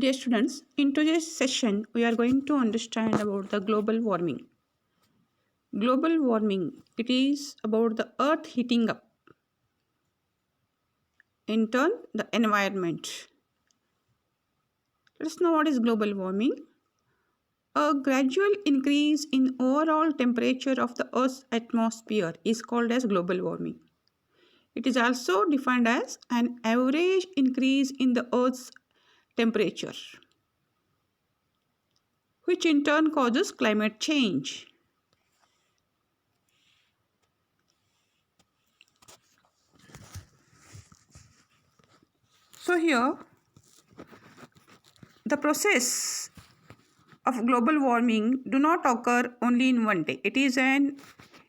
Dear students, in today's session, we are going to understand about the global warming. Global warming, it is about the earth heating up. In turn, the environment. Let us know what is global warming. A gradual increase in overall temperature of the Earth's atmosphere is called as global warming. It is also defined as an average increase in the Earth's temperature, which in turn causes climate change. So here, the process of global warming do not occur only in one day. It is an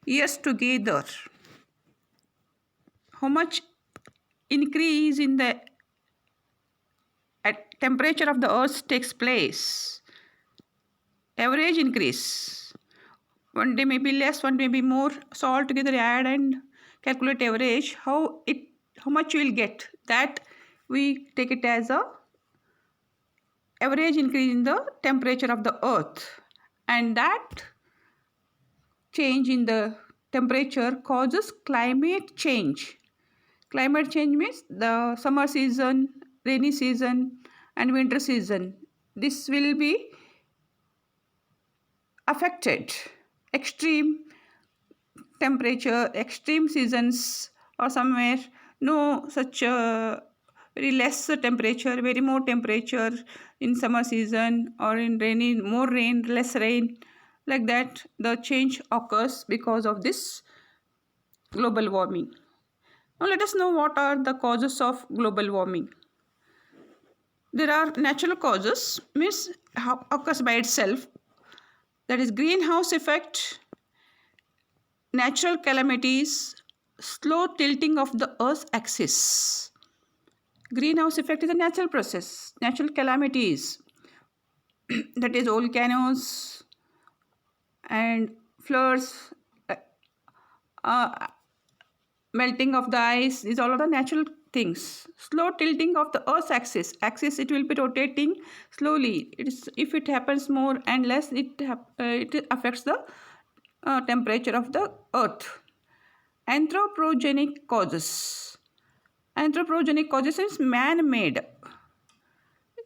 years together. How much increase in the temperature of the earth takes place? Average increase. One day may be less, one day may be more. So altogether add and calculate average. How much you will get? That we take it as a average increase in the temperature of the earth, and that change in the temperature causes climate change. Climate change means the summer season, rainy season and winter season. This will be affected. Extreme temperature, extreme seasons or somewhere no such very less temperature, very more temperature in summer season, or in rainy more rain, less rain. Like that, the change occurs because of this global warming. Now let us know what are the causes of global warming. There are natural causes, means occurs by itself. That is greenhouse effect, natural calamities, slow tilting of the Earth's axis. Greenhouse effect is a natural process. Natural calamities, that is volcanoes and floods, melting of the ice. These all are the natural things. Slow tilting of the Earth's axis. Axis, it will be rotating slowly. If it happens more and less, it affects the temperature of the Earth. Anthropogenic causes. Anthropogenic causes is man-made.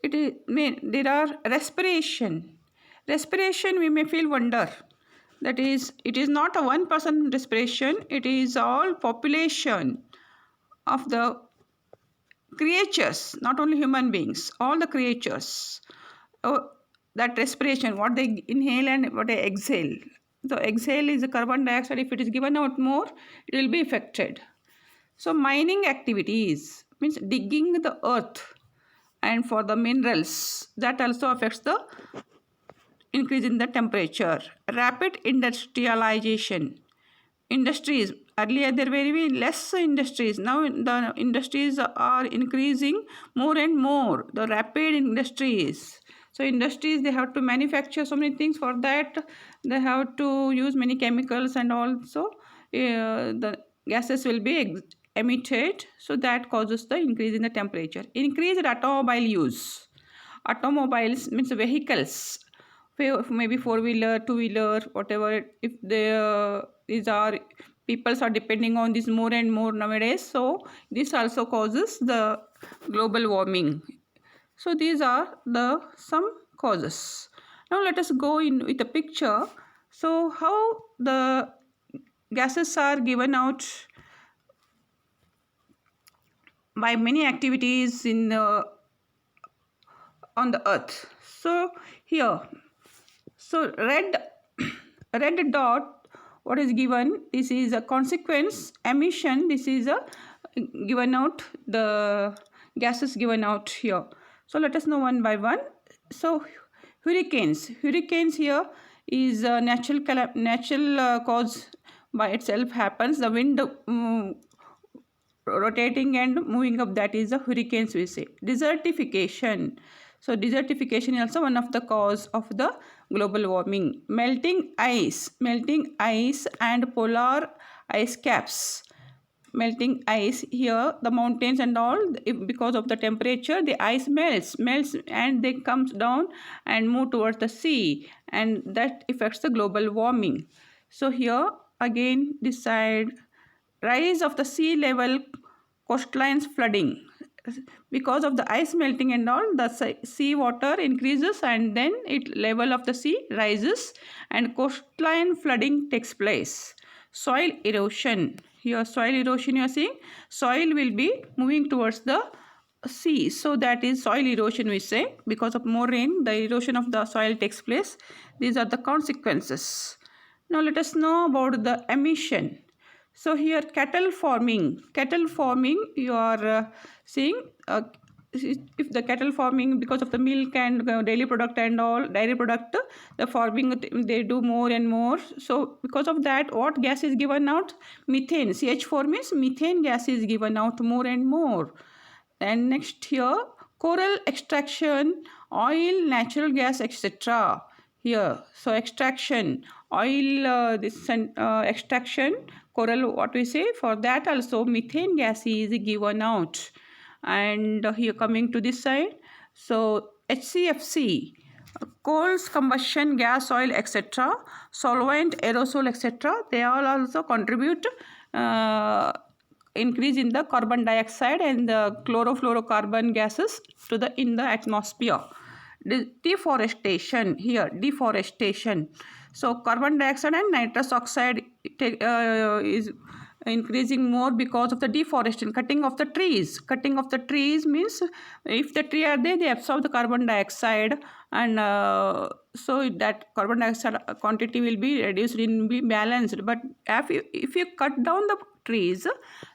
There are respiration. Respiration, we may feel wonder. That is, it is not a one person respiration, it is all population of the creatures, not only human beings, all the creatures. That respiration, what they inhale and what they exhale. So exhale is the carbon dioxide. If it is given out more, it will be affected. So mining activities means digging the earth and for the minerals, that also affects the increase in the temperature. Rapid industrialization. Industries, earlier there were very less industries. Now the industries are increasing more and more. The rapid industries. So industries, they have to manufacture so many things. For that they have to use many chemicals, and also the gases will be emitted. So that causes the increase in the temperature. Increased automobile use. Automobiles means vehicles, maybe four-wheeler, two-wheeler, whatever. If these are peoples are depending on this more and more nowadays, so this also causes the global warming. So these are the some causes. Now let us go in with a picture. So how the gases are given out by many activities in on the earth. So here, so red dot, what is given, this is a consequence emission. This is a given out, the gases given out here. So let us know one by one. So hurricanes here is a natural cause by itself happens. The wind rotating and moving up, that is the hurricanes we say. Desertification. So desertification is also one of the cause of the global warming. Melting ice and polar ice caps. melting ice. Here the mountains and all, because of the temperature, the ice melts and they comes down and move towards the sea, and that affects the global warming. So here again this side, rise of the sea level, coastlines flooding. Because of the ice melting and all, the sea water increases and then it level of the sea rises and coastline flooding takes place. Soil erosion. Here soil erosion you are seeing, soil will be moving towards the sea, so that is soil erosion we say. Because of more rain, the erosion of the soil takes place. These are the consequences. Now let us know about the emission. So here cattle farming you are seeing, if the cattle farming, because of the milk and daily product and all dairy product, the farming they do more and more. So because of that, what gas is given out? Methane. CH4 means methane gas is given out more and more. And next here, coral extraction, oil, natural gas, etc. Here, so extraction, oil, extraction, coral, what we say, for that also methane gas is given out. And here coming to this side, so HCFC, coals, combustion, gas, oil, etc., solvent, aerosol, etc., they all also contribute increase in the carbon dioxide and the chlorofluorocarbon gases to the in the atmosphere. Deforestation, here deforestation, so carbon dioxide and nitrous oxide is increasing more because of the deforestation, cutting of the trees. Cutting of the trees means if the tree are there, they absorb the carbon dioxide, and so that carbon dioxide quantity will be reduced, will be balanced. But if you cut down the trees,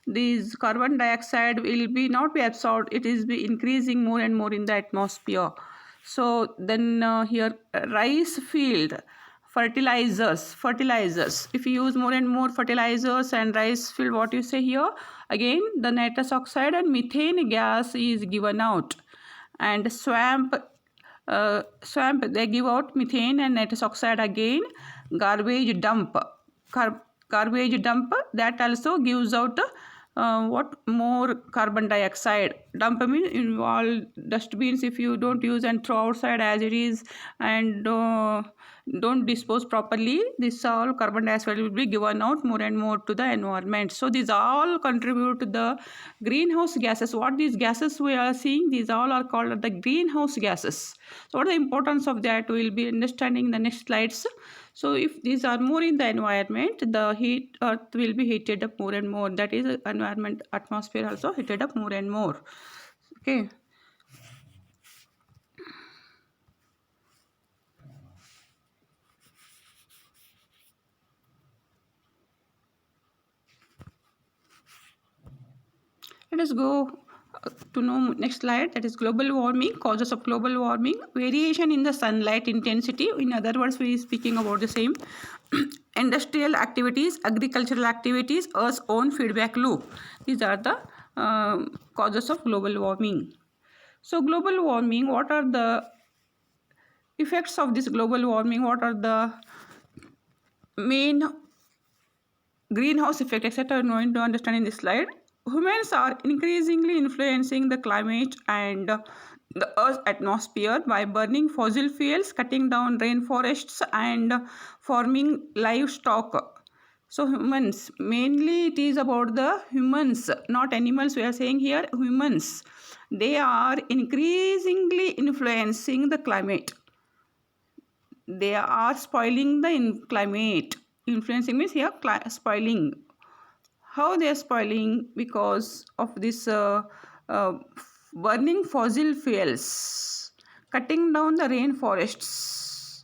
this carbon dioxide will be not be absorbed, it is be increasing more and more in the atmosphere. So then here rice field, fertilizers, if you use more and more fertilizers and rice field, what you say here, again the nitrous oxide and methane gas is given out. And swamp they give out methane and nitrous oxide again. Garbage dump, that also gives out what more carbon dioxide. Dump means in all dustbins, if you don't use and throw outside as it is and don't dispose properly, this all carbon dioxide will be given out more and more to the environment. So these all contribute to the greenhouse gases. What these gases we are seeing, these all are called the greenhouse gases. So what the importance of that we will be understanding in the next slides. So if these are more in the environment, the heat earth will be heated up more and more. That is environment, atmosphere also heated up more and more. Okay. Let us go to know next slide, that is global warming, causes of global warming. Variation in the sunlight intensity, in other words we are speaking about the same. Industrial activities, agricultural activities, Earth's own feedback loop. These are the causes of global warming. So global warming, what are the effects of this global warming? What are the main greenhouse effect, etc. are going to understand in this slide. Humans are increasingly influencing the climate and the Earth's atmosphere by burning fossil fuels, cutting down rainforests, and farming livestock. So humans, mainly it is about the humans, not animals. We are saying here humans. They are increasingly influencing the climate. They are spoiling the climate. Influencing means here spoiling. How they are spoiling? Because of this burning fossil fuels, cutting down the rainforests,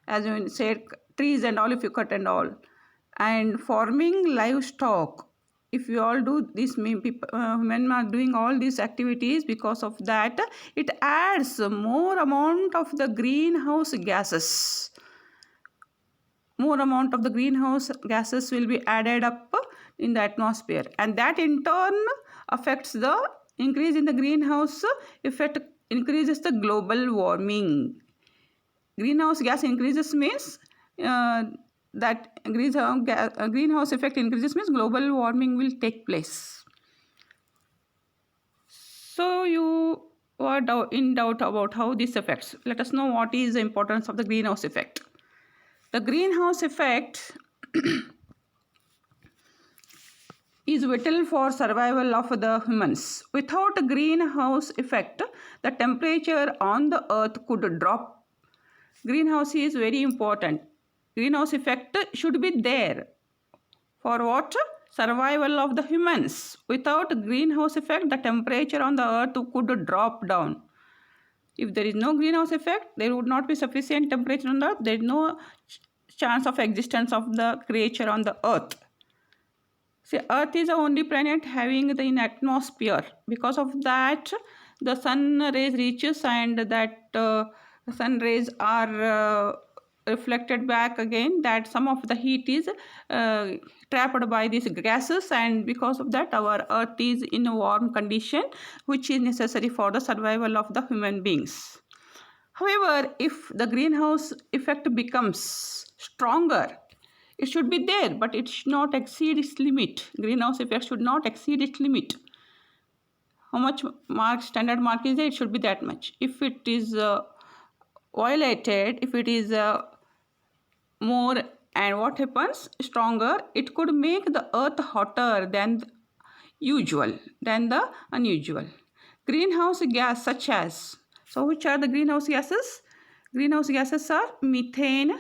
as you said, trees and all, if you cut and all, and farming livestock. If you all do this, men are doing all these activities, because of that it adds more amount of the greenhouse gases. More amount of the greenhouse gases will be added up in the atmosphere, and that in turn affects the increase in the greenhouse effect, increases the global warming. Greenhouse gas increases means that greenhouse effect increases means global warming will take place. So you are in doubt about how this affects. Let us know what is the importance of the greenhouse effect. The greenhouse effect is vital for survival of the humans. Without a greenhouse effect, the temperature on the earth could drop. Greenhouse is very important. Greenhouse effect should be there. For what? Survival of the humans. Without greenhouse effect, the temperature on the earth could drop down. If there is no greenhouse effect, there would not be sufficient temperature on the earth. There is no chance of existence of the creature on the earth. See, earth is the only planet having the atmosphere. Because of that, the sun rays reaches and that sun rays are reflected back again, that some of the heat is trapped by these gases, and because of that our earth is in a warm condition, which is necessary for the survival of the human beings. However, if the greenhouse effect becomes stronger, it should be there, but it should not exceed its limit. Greenhouse effect should not exceed its limit. How much standard mark is there? It should be that much. If it is violated, if it is more, and what happens? Stronger, it could make the earth hotter than usual, than the unusual. Greenhouse gas such as, so which are the greenhouse gases? Greenhouse gases are methane,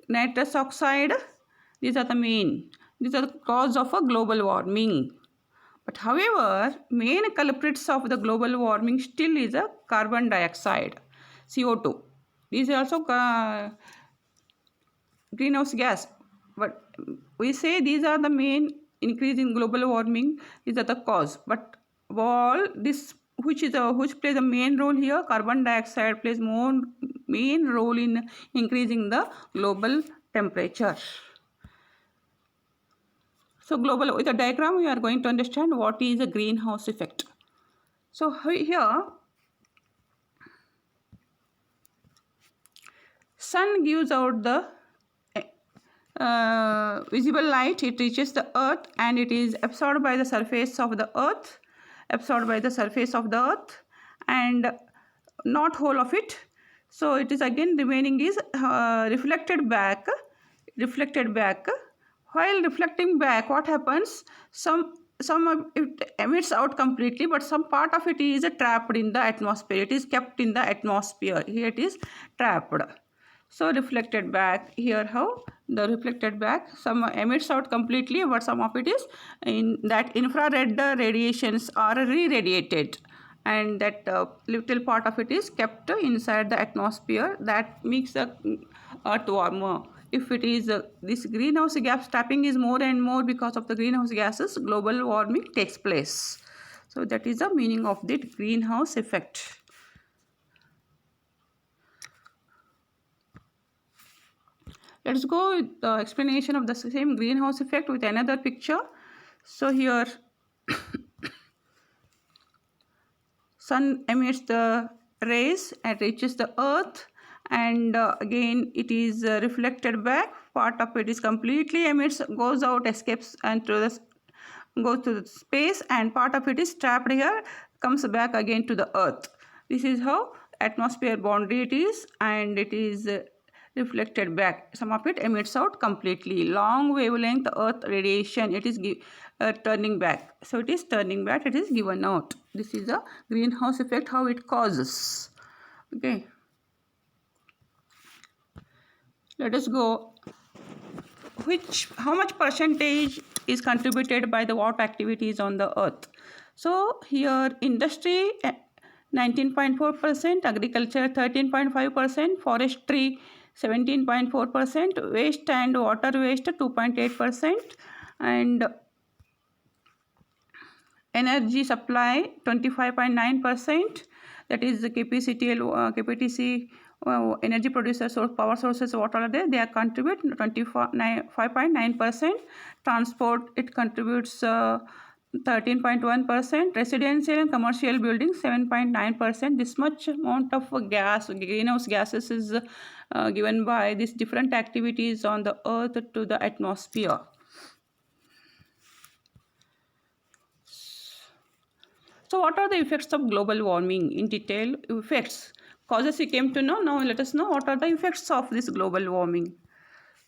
nitrous oxide. These are the main. These are the cause of a global warming. But however, main culprits of the global warming still is a carbon dioxide, CO2. These are also greenhouse gas. But we say these are the main increase in global warming. These are the cause. But all this, which plays a main role here, carbon dioxide plays more main role in increasing the global temperature. So global, with a diagram we are going to understand what is a greenhouse effect. So here sun gives out the visible light. It reaches the earth and it is absorbed by the surface of the earth, and not whole of it. So it is again remaining is reflected back. While reflecting back, what happens? Some of it emits out completely, but some part of it is trapped in the atmosphere. It is kept in the atmosphere. Here it is trapped. So reflected back, here how the reflected back, some emits out completely, but some of it is in that infrared radiations are re-radiated, and that little part of it is kept inside the atmosphere. That makes the earth warmer. If it is this greenhouse gas trapping is more and more, because of the greenhouse gases, global warming takes place. So that is the meaning of the greenhouse effect. Let's go with the explanation of the same greenhouse effect with another picture. So here sun emits the rays and reaches the earth, and again it is reflected back. Part of it is completely emits, goes out, escapes and goes to the space, and part of it is trapped here, comes back again to the earth. This is how atmosphere boundary it is, and it is reflected back. Some of it emits out completely. Long wavelength earth radiation, it is turning back. So it is turning back, it is given out. This is a greenhouse effect, how it causes. Okay. Let us go. How much percentage is contributed by the what activities on the earth? So here industry 19.4%, agriculture 13.5%, forestry 17.4%, waste and water waste 2.8%, and energy supply 25.9%. That is the KPTC energy producers or power sources, what are there? They are contribute 25.9%. Transport, it contributes 13.1%, residential and commercial buildings 7.9%. This much amount of gas, greenhouse gases, is given by these different activities on the earth to the atmosphere. So what are the effects of global warming in detail? Effects. Causes we came to know. Now let us know what are the effects of this global warming.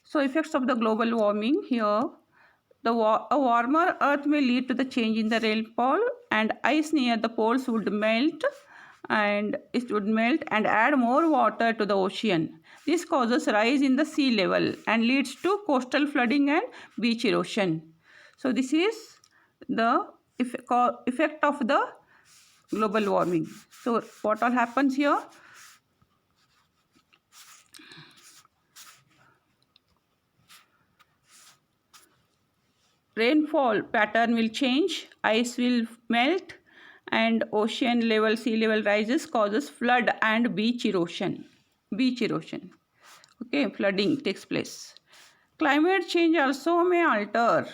So effects of the global warming here. A warmer earth may lead to the change in the rainfall, and ice near the poles would melt, and it would melt and add more water to the ocean. This causes rise in the sea level and leads to coastal flooding and beach erosion. So this is the effect of the global warming. So what all happens here? Rainfall pattern will change, ice will melt, and ocean level, sea level rises causes flood and beach erosion. Okay, flooding takes place. Climate change also may alter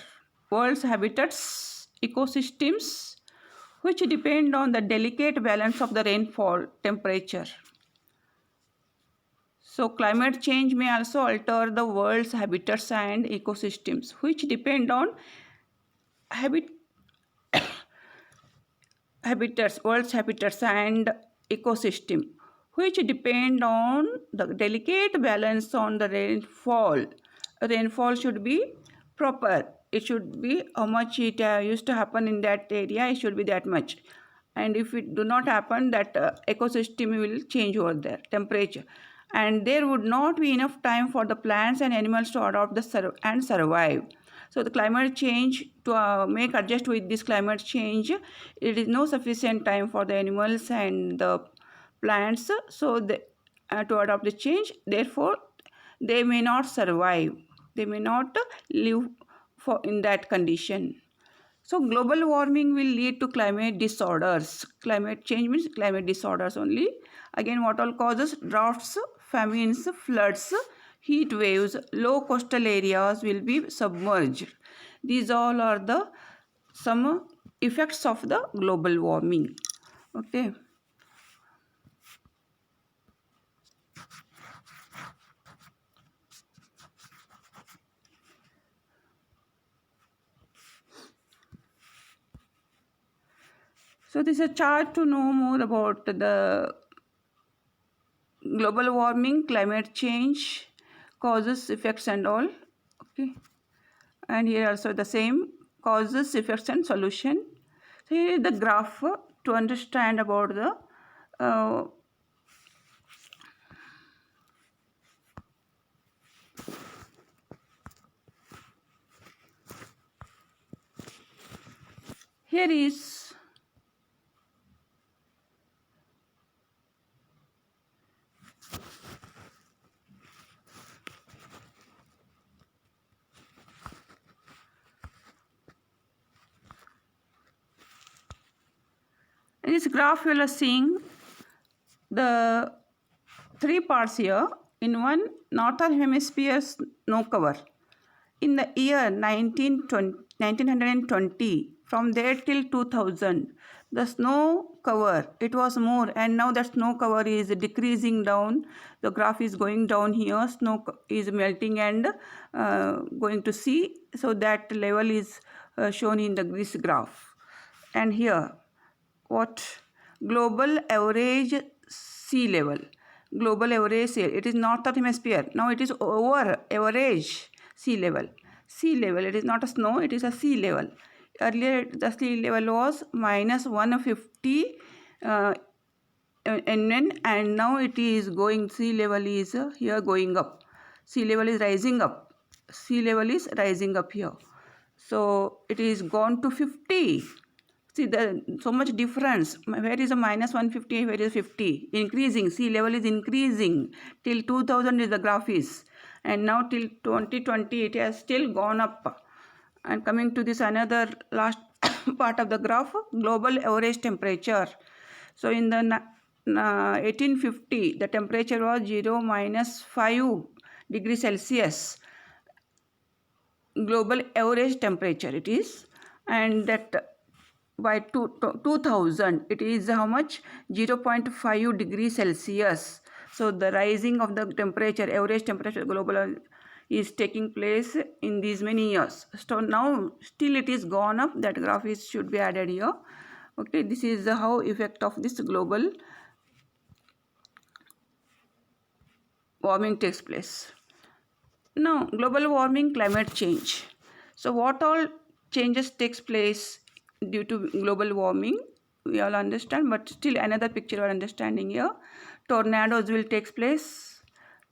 world's habitats, ecosystems, which depend on the delicate balance of the rainfall temperature. So climate change may also alter the world's habitats and ecosystems, which depend on world's habitats and ecosystem, which depend on the delicate balance on the rainfall. Rainfall should be proper. It should be how much it used to happen in that area. It should be that much. And if it do not happen, that ecosystem will change over there, temperature. And there would not be enough time for the plants and animals to adopt and survive. So the climate change, to make adjust with this climate change, it is no sufficient time for the animals and the plants, so to adopt the change. Therefore, they may not survive. They may not live in that condition. So global warming will lead to climate disorders. Climate change means climate disorders only. Again, what all causes? Droughts, famines, floods, heat waves, low coastal areas will be submerged. These all are the some effects of the global warming. Okay. So this is a chart to know more about the global warming, climate change, causes, effects and all. Okay. And here also the same causes, effects and solution. So here is the graph to understand about the here is in this graph you are seeing the three parts here. In one, northern hemisphere snow cover. In the year 1920, from there till 2000, the snow cover, it was more, and now the snow cover is decreasing down. The graph is going down here. Snow is melting and going to sea. So that level is shown in this graph. And here, what? Global average sea level. Global average sea, it is northern hemisphere. Now it is over average sea level. Sea level, it is not a snow, it is a sea level. Earlier the sea level was minus 150 NN, and now it is going, sea level is here going up. Sea level is rising up. Sea level is rising up here. So it is gone to 50. See, so much difference. Where is a minus 150? Where is 50? Increasing. Sea level is increasing. Till 2000 is the graph is. And now till 2020 it has still gone up. And coming to this another last part of the graph, global average temperature. So in the 1850, the temperature was 0 minus 5 degrees Celsius. Global average temperature it is. And that by 2000, it is how much? 0.5 degrees Celsius. So the rising of the temperature, average temperature global, is taking place in these many years. So now still it is gone up. That graph is should be added here. Okay, this is the how effect of this global warming takes place. Now, global warming, climate change. So, what all changes takes place due to global warming? We all understand, but still another picture we are understanding here. Tornadoes will take place.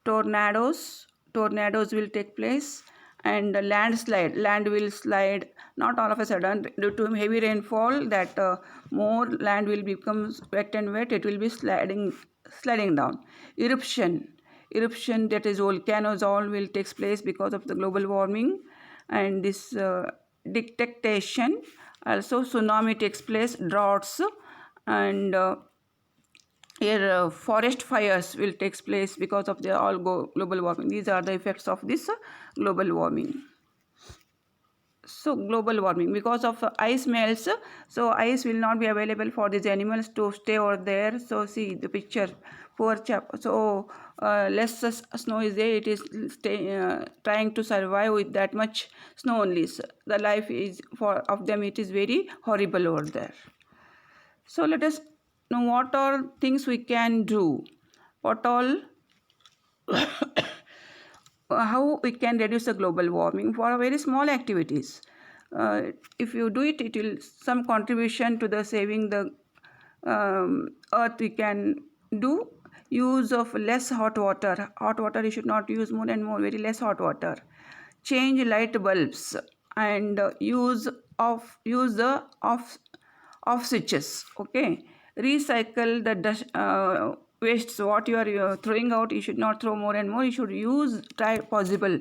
Tornadoes will take place, and landslide. Land will slide. Not all of a sudden due to heavy rainfall. That more land will become wet and wet. It will be sliding down. Eruption, that is volcanoes all will takes place because of the global warming, and this detectation, also tsunami takes place, droughts, and here forest fires will takes place because of the all global warming. These are the effects of this global warming. So global warming, because of ice melts, so ice will not be available for these animals to stay over there. So see the picture, poor chap. So less snow is there, it is trying to survive with that much snow only. So the life is for of them, it is very horrible over there. So let us know what all things we can do, what all how we can reduce the global warming for very small activities. If you do it, it will some contribution to the saving the earth. We can do use of less hot water. Hot water you should not use more and more, very less hot water. Change light bulbs, and use the off switches. Okay, recycle the dust, wastes. What you are throwing out, you should not throw more and more. You should use, try possible.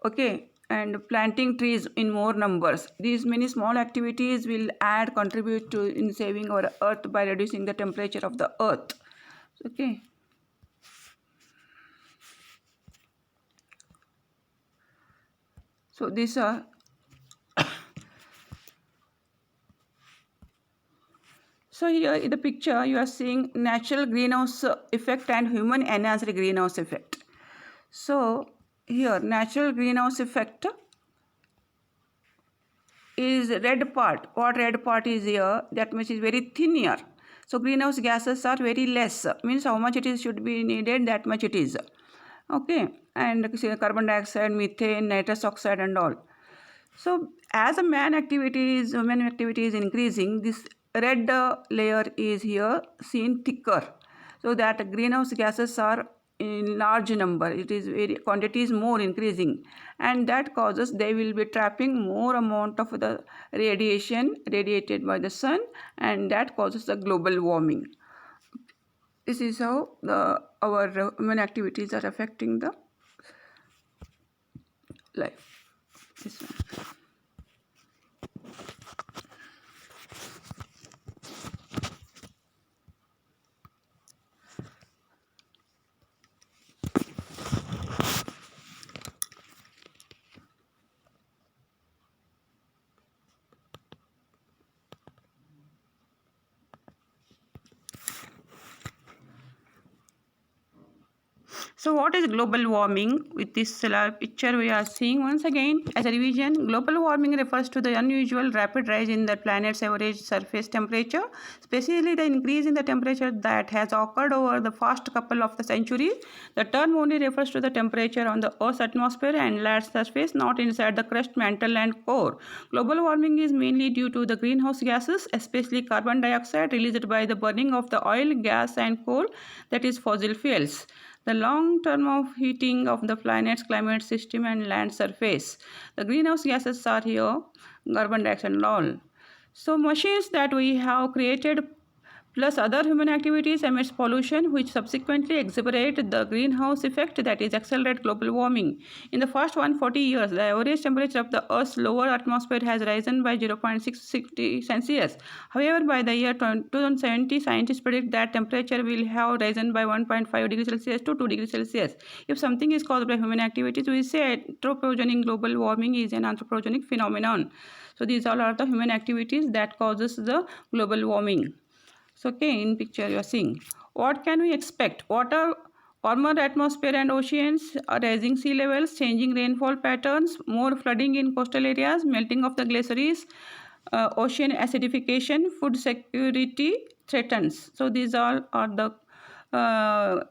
Okay, and planting trees in more numbers. These many small activities will contribute to in saving our earth by reducing the temperature of the earth. Okay. So these are so here in the picture you are seeing natural greenhouse effect and human enhanced greenhouse effect. So here natural greenhouse effect is red part. What red part is here? That much is very thin here. So greenhouse gases are very less. Means how much it is should be needed, that much it is. Okay, and carbon dioxide, methane, nitrous oxide, and all. So as a human activity is increasing, this red layer is here seen thicker. So that greenhouse gases are in large number. It is very quantity is more increasing, and that causes they will be trapping more amount of the radiation radiated by the sun, and that causes the global warming. This is how our human activities are affecting the life. This one. So what is global warming? With this picture we are seeing once again as a revision, global warming refers to the unusual rapid rise in the planet's average surface temperature, especially the increase in the temperature that has occurred over the past couple of the centuries. The term only refers to the temperature on the Earth's atmosphere and land surface, not inside the crust, mantle and core. Global warming is mainly due to the greenhouse gases, especially carbon dioxide released by the burning of the oil, gas and coal, that is fossil fuels. The long term of heating of the planet's climate system and land surface. The greenhouse gases are here, carbon dioxide and all. So machines that we have created plus other human activities emits pollution which subsequently exacerbate the greenhouse effect, that is accelerate global warming. In the first 140 years, the average temperature of the Earth's lower atmosphere has risen by 0.660 Celsius. However, by the year 2070, scientists predict that temperature will have risen by 1.5 degrees Celsius to 2 degrees Celsius. If something is caused by human activities, we say anthropogenic global warming is an anthropogenic phenomenon. So these all are the human activities that causes the global warming. So okay, in picture you are seeing. What can we expect? Water, warmer atmosphere and oceans, rising sea levels, changing rainfall patterns, more flooding in coastal areas, melting of the glaciers, ocean acidification, food security threatens. So these all are the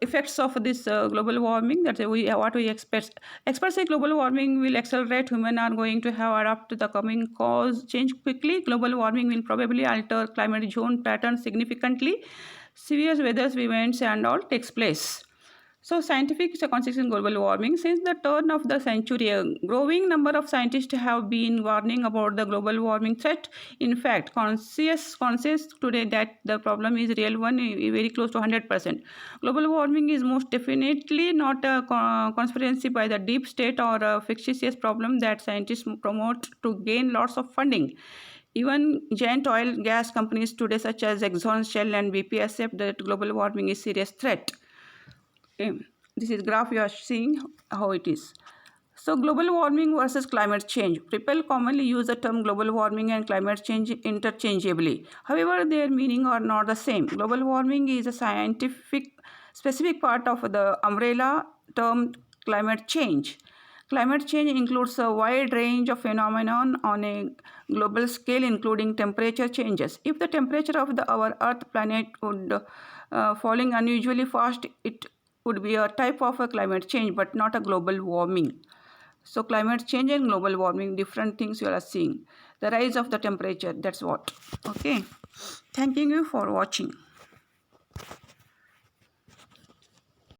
effects of this global warming that what we expect. Experts say global warming will accelerate. Humans are going to have adapt to the coming cause change quickly. Global warming will probably alter climate zone patterns significantly. Severe weather events and all takes place. So, scientific consequences in global warming. Since the turn of the century, a growing number of scientists have been warning about the global warming threat. In fact, conscious today that the problem is real one, very close to 100%. Global warming is most definitely not a conspiracy by the deep state or a fictitious problem that scientists promote to gain lots of funding. Even giant oil gas companies today, such as Exxon, Shell, and BP, accept that global warming is a serious threat. Okay. This is graph you are seeing how it is. So global warming versus climate change. People commonly use the term global warming and climate change interchangeably. However, their meaning are not the same. Global warming is a scientific specific part of the umbrella term climate change. Climate change includes a wide range of phenomena on a global scale, including temperature changes. If the temperature of our Earth planet would falling unusually fast, it would be a type of a climate change, but not a global warming. So climate change and global warming, different things you are seeing. The rise of the temperature, that's what. Okay. Thanking you for watching.